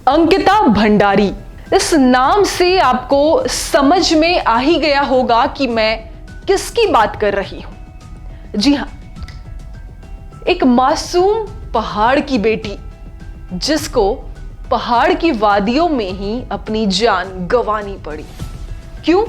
अंकिता भंडारी, इस नाम से आपको समझ में आ ही गया होगा कि मैं किसकी बात कर रही हूं। जी हां, एक मासूम पहाड़ की बेटी जिसको पहाड़ की वादियों में ही अपनी जान गंवानी पड़ी। क्यों?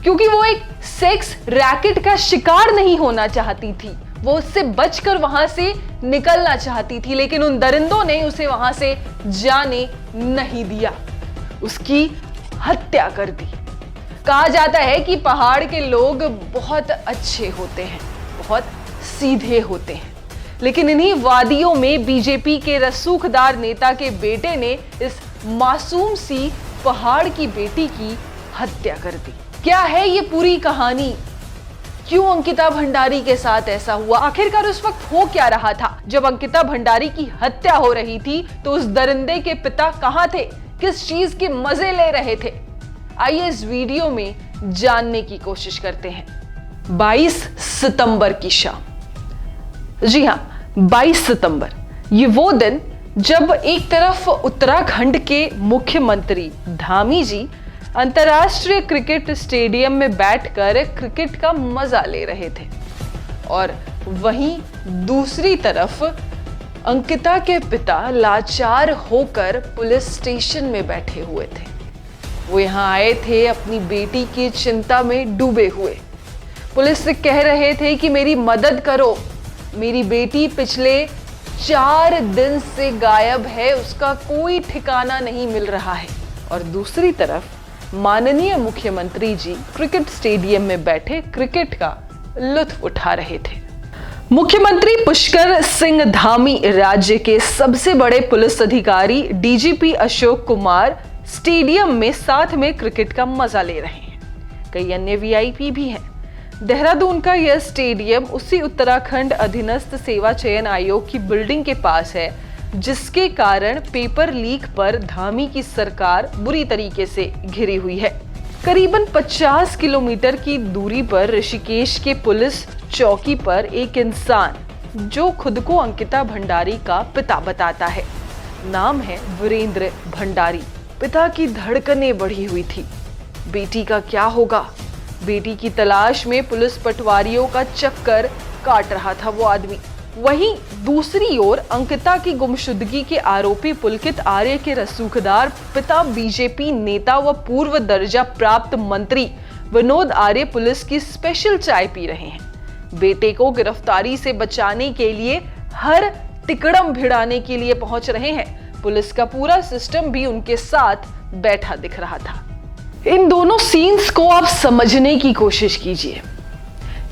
क्योंकि वो एक सेक्स रैकेट का शिकार नहीं होना चाहती थी, वो उससे बचकर वहां से निकलना चाहती थी, लेकिन उन दरिंदों ने उसे वहां से जाने नहीं दिया, उसकी हत्या कर दी। कहा जाता है कि पहाड़ के लोग बहुत अच्छे होते हैं, बहुत सीधे होते हैं, लेकिन इन्हीं वादियों में बीजेपी के रसूखदार नेता के बेटे ने इस मासूम सी पहाड़ की बेटी की हत्या कर दी। क्या है ये पूरी कहानी? क्यों अंकिता भंडारी के साथ ऐसा हुआ? आखिरकार उस वक्त हो क्या रहा था जब अंकिता भंडारी की हत्या हो रही थी? तो उस दरिंदे के पिता कहां थे? किस चीज के मजे ले रहे थे? आइए इस वीडियो में जानने की कोशिश करते हैं। 22 सितंबर की शाम। जी हां, 22 सितंबर, ये वो दिन जब एक तरफ उत्तराखंड के मुख्यमंत्री धामी जी अंतर्राष्ट्रीय क्रिकेट स्टेडियम में बैठकर क्रिकेट का मजा ले रहे थे, और वहीं दूसरी तरफ अंकिता के पिता लाचार होकर पुलिस स्टेशन में बैठे हुए थे। वो यहाँ आए थे अपनी बेटी की चिंता में डूबे हुए। पुलिस से कह रहे थे कि मेरी मदद करो, मेरी बेटी पिछले 4 दिन से गायब है, उसका कोई ठिकाना नहीं मिल रहा है। और दूसरी तरफ माननीय मुख्यमंत्री जी क्रिकेट स्टेडियम में बैठे क्रिकेट का लुत्फ उठा रहे थे। मुख्यमंत्री पुष्कर सिंह धामी, राज्य के सबसे बड़े पुलिस अधिकारी डीजीपी अशोक कुमार स्टेडियम में साथ में क्रिकेट का मजा ले रहे हैं। कई अन्य वीआईपी भी हैं। देहरादून का यह स्टेडियम उसी उत्तराखंड अधीनस्थ सेवा चयन आयोग की बिल्डिंग के पास है, जिसके कारण पेपर लीक पर धामी की सरकार बुरी तरीके से घिरी हुई है। करीबन 50 किलोमीटर की दूरी पर ऋषिकेश के पुलिस चौकी पर एक इंसान जो खुद को अंकिता भंडारी का पिता बताता है, नाम है वीरेंद्र भंडारी। पिता की धड़कनें बढ़ी हुई थी। बेटी का क्या होगा? बेटी की तलाश में पुलिस पटवारियों का चक्कर काट रहा था वो आदमी। वहीं दूसरी ओर अंकिता की गुमशुदगी के आरोपी पुलकित आर्य के रसूखदार पिता बीजेपी नेता व पूर्व दर्जा प्राप्त मंत्री विनोद आर्य पुलिस की स्पेशल चाय पी रहे हैं। बेटे को गिरफ्तारी से बचाने के लिए हर तिकड़म भिड़ाने के लिए पहुंच रहे हैं। पुलिस का पूरा सिस्टम भी उनके साथ बैठा दिख रहा था। इन दोनों सीन्स को आप समझने की कोशिश कीजिए।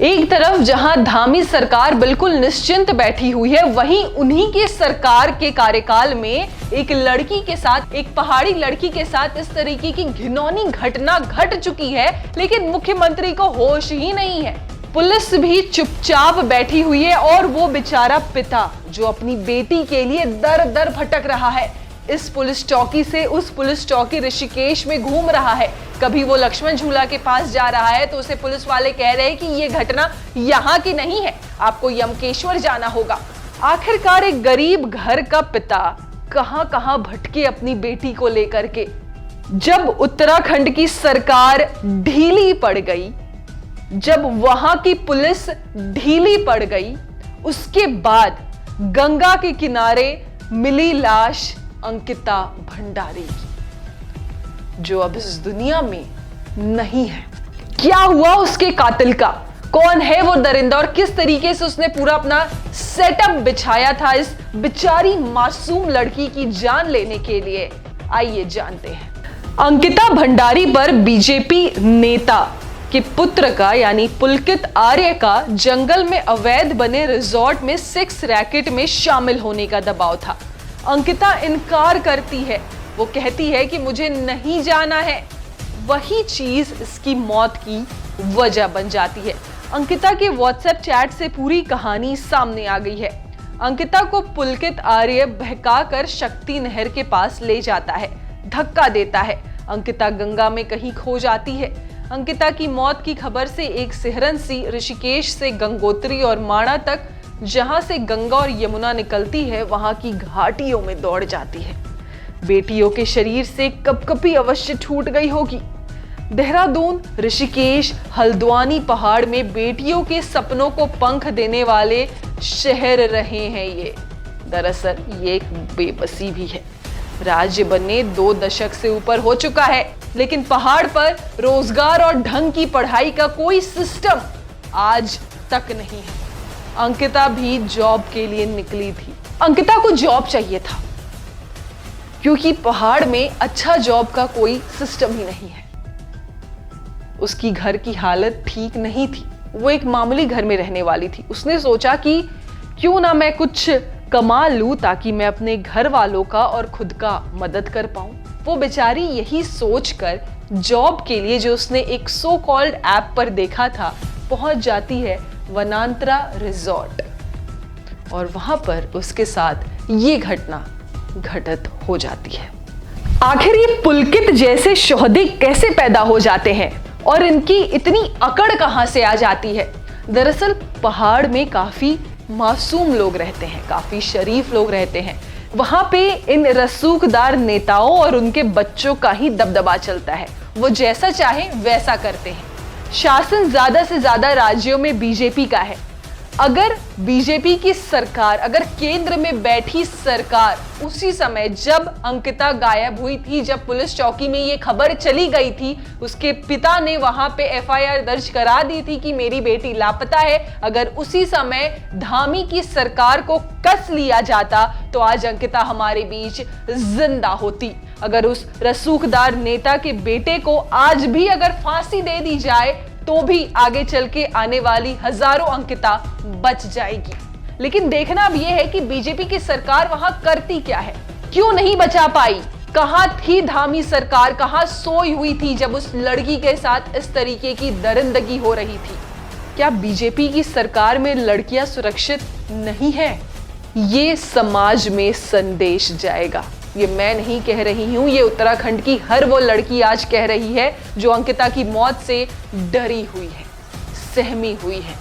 एक तरफ जहां धामी सरकार बिल्कुल निश्चिंत बैठी हुई है, वहीं उन्हीं के सरकार के कार्यकाल में एक लड़की के साथ, एक पहाड़ी लड़की के साथ इस तरीके की घिनौनी घटना घट चुकी है, लेकिन मुख्यमंत्री को होश ही नहीं है। पुलिस भी चुपचाप बैठी हुई है, और वो बेचारा पिता जो अपनी बेटी के लिए दर दर भटक रहा है, इस पुलिस चौकी से उस पुलिस चौकी ऋषिकेश में घूम रहा है। कभी वो लक्ष्मण झूला के पास जा रहा है तो उसे पुलिस वाले कह रहे हैं कि ये घटना यहाँ की नहीं है, आपको यमकेश्वर जाना होगा। आखिरकार एक गरीब घर का पिता कहां कहां भटके अपनी बेटी को लेकर के। जब उत्तराखंड की सरकार ढीली पड़ गई, जब वहां की पुलिस ढीली पड़ गई, उसके बाद गंगा के किनारे मिली लाश अंकिता भंडारी की, जो अब इस दुनिया में नहीं है। क्या हुआ उसके कातिल का? कौन है वो दरिंदा और किस तरीके से उसने पूरा अपना सेटअप बिछाया था इस बेचारी मासूम लड़की की जान लेने के लिए? आइए जानते हैं। अंकिता भंडारी पर बीजेपी नेता के पुत्र का यानी पुलकित आर्य का जंगल में अवैध बने रिजॉर्ट में सेक्स रैकेट में शामिल होने का दबाव था। अंकिता इनकार करती है, वो कहती है कि मुझे नहीं जाना है। वही चीज इसकी मौत की वजह बन जाती है। अंकिता के व्हाट्सएप चैट से पूरी कहानी सामने आ गई है। अंकिता को पुलकित आर्य बहकाकर शक्ति नहर के पास ले जाता है, धक्का देता है। अंकिता गंगा में कहीं खो जाती है। अंकिता की मौत की खबर से एक सिहरन सी ऋषिकेश से गंगोत्री और माणा तक, जहां से गंगा और यमुना निकलती है, वहां की घाटियों में दौड़ जाती है। बेटियों के शरीर से कपकपी अवश्य छूट गई होगी। देहरादून, ऋषिकेश, हल्द्वानी पहाड़ में बेटियों के सपनों को पंख देने वाले शहर रहे हैं ये। दरअसल ये एक बेबसी भी है। राज्य बनने 2 दशक से ऊपर हो चुका है, लेकिन पहाड़ पर रोजगार और ढंग की पढ़ाई का कोई सिस्टम आज तक नहीं है। अंकिता भी जॉब के लिए निकली थी। अंकिता को जॉब चाहिए था क्योंकि पहाड़ में अच्छा जॉब का कोई सिस्टम ही नहीं है। उसकी घर की हालत ठीक नहीं थी। वो एक मामूली घर में रहने वाली थी। उसने सोचा कि क्यों ना मैं कुछ कमा लूं ताकि मैं अपने घर वालों का और खुद का मदद कर पाऊं। वो बेचारी यही सोचकर जॉब के लिए, जो उसने एक सो कॉल्ड ऐप पर देखा था, पहुंच जाती है वनांतरा रिजॉर्ट। और वहां पर उसके साथ ये घटना घटित हो जाती है। आखिर ये पुलकित जैसे शोहदे कैसे पैदा हो जाते हैं और इनकी इतनी अकड़ कहां से आ जाती है? दरअसल पहाड़ में काफी मासूम लोग रहते हैं, काफी शरीफ लोग रहते हैं। वहां पे इन रसूखदार नेताओं और उनके बच्चों का ही दबदबा चलता है। वो जैसा चाहे वैसा करते हैं। शासन ज्यादा से ज्यादा राज्यों में बीजेपी का है। अगर बीजेपी की सरकार, अगर केंद्र में बैठी सरकार उसी समय जब अंकिता गायब हुई थी, जब पुलिस चौकी में ये खबर चली गई थी, उसके पिता ने वहां पे एफआईआर दर्ज करा दी थी कि मेरी बेटी लापता है, अगर उसी समय धामी की सरकार को कस लिया जाता तो आज अंकिता हमारे बीच जिंदा होती। अगर उस रसूखदार नेता के बेटे को आज भी अगर फांसी दे दी जाए तो भी आगे चल के आने वाली हजारों अंकिता बच जाएगी। लेकिन देखना अब यह है कि बीजेपी की सरकार वहां करती क्या है, क्यों नहीं बचा पाई? कहां थी धामी सरकार, कहां सोई हुई थी जब उस लड़की के साथ इस तरीके की दरिंदगी हो रही थी? क्या बीजेपी की सरकार में लड़कियां सुरक्षित नहीं है? ये समाज में संदेश जाएगा। ये मैं नहीं कह रही हूं, ये उत्तराखंड की हर वो लड़की आज कह रही है जो अंकिता की मौत से डरी हुई है, सहमी हुई है।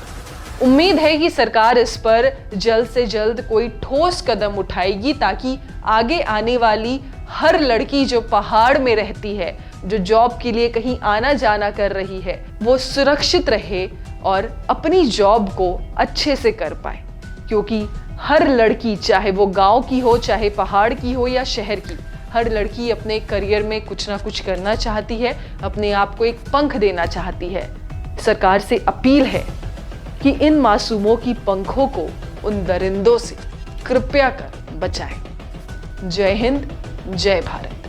उम्मीद है कि सरकार इस पर जल्द से जल्द कोई ठोस कदम उठाएगी ताकि आगे आने वाली हर लड़की जो पहाड़ में रहती है, जो जॉब के लिए कहीं आना जाना कर रही है, वो सुरक्षित रहे और अपनी जॉब को अच्छे से कर पाए। क्योंकि हर लड़की, चाहे वो गांव की हो, चाहे पहाड़ की हो या शहर की, हर लड़की अपने करियर में कुछ ना कुछ करना चाहती है, अपने आप को एक पंख देना चाहती है। सरकार से अपील है कि इन मासूमों की पंखों को उन दरिंदों से कृपया कर बचाएं। जय हिंद, जय भारत।